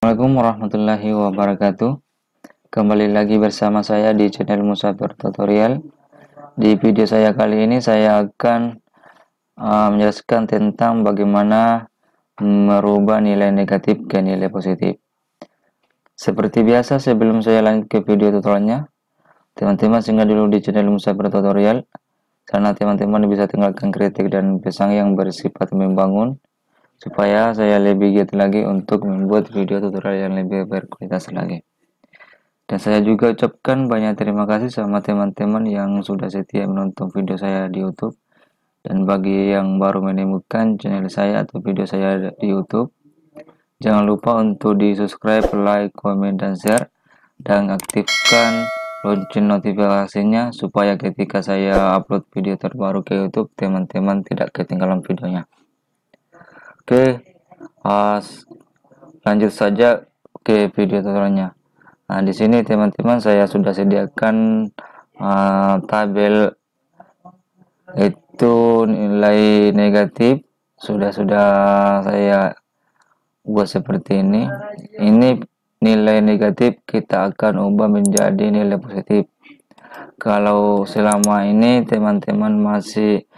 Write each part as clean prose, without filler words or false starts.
Assalamualaikum warahmatullahi wabarakatuh. Kembali lagi bersama saya di channel Musafir Tutorial. Di video saya kali ini saya akan menjelaskan tentang bagaimana merubah nilai negatif ke nilai positif. Seperti biasa, sebelum saya lanjut ke video tutorialnya, teman-teman singgah dulu di channel Musafir Tutorial, karena teman-teman bisa tinggalkan kritik dan pesan yang bersifat membangun, supaya saya lebih giat lagi untuk membuat video tutorial yang lebih berkualitas lagi. Dan saya juga ucapkan banyak terima kasih sama teman-teman yang sudah setia menonton video saya di YouTube. Dan bagi yang baru menemukan channel saya atau video saya di YouTube, jangan lupa untuk di subscribe, like, komen, dan share, dan aktifkan lonceng notifikasinya supaya ketika saya upload video terbaru ke YouTube, teman-teman tidak ketinggalan videonya. Oke, lanjut saja ke video tutorialnya. Nah, di sini teman-teman saya sudah sediakan tabel itu nilai negatif, sudah saya buat seperti ini. Ini nilai negatif kita akan ubah menjadi nilai positif. Kalau selama ini teman-teman masih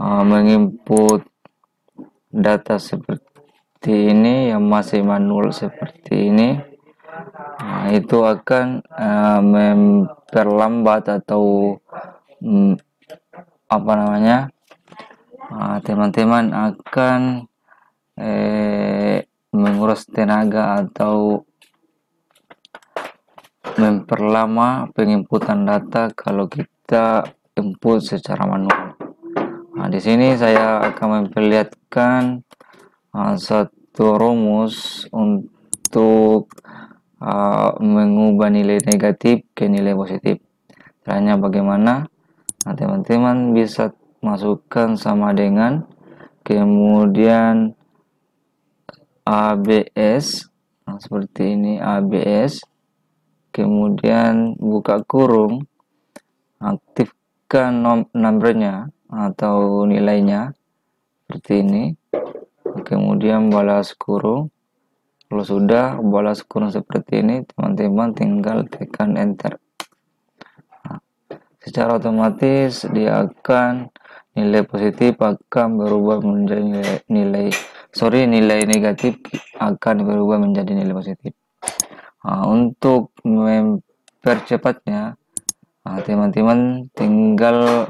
menginput data seperti ini yang masih manual seperti ini, itu akan memperlambat atau teman-teman akan menguras tenaga atau memperlama penginputan data kalau kita input secara manual. Nah, di sini saya akan memperlihatkan satu rumus untuk mengubah nilai negatif ke nilai positif. Caranya bagaimana? Nah, teman-teman bisa masukkan sama dengan, kemudian ABS, nah, seperti ini ABS, kemudian buka kurung, aktifkan numbernya atau nilainya seperti ini, kemudian balas kurung. Kalau sudah balas kurung seperti ini, teman-teman tinggal tekan enter. Nah, secara otomatis dia akan nilai positif akan berubah menjadi nilai negatif akan berubah menjadi nilai positif. Nah, untuk mempercepatnya, teman-teman tinggal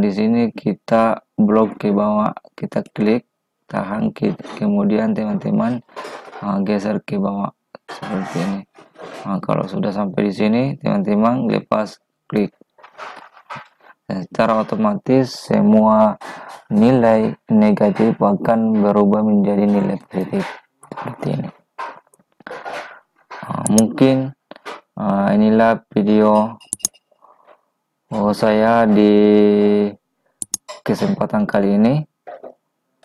di sini kita blok ke bawah, kita klik, tahan, kemudian teman-teman geser ke bawah seperti ini. Nah, kalau sudah sampai di sini, teman-teman lepas klik. Dan secara otomatis semua nilai negatif akan berubah menjadi nilai positif seperti ini. Mungkin inilah video saya di kesempatan kali ini.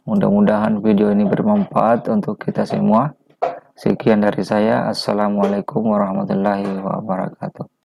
Mudah-mudahan video ini bermanfaat untuk kita semua. Sekian dari saya. Assalamualaikum warahmatullahi wabarakatuh.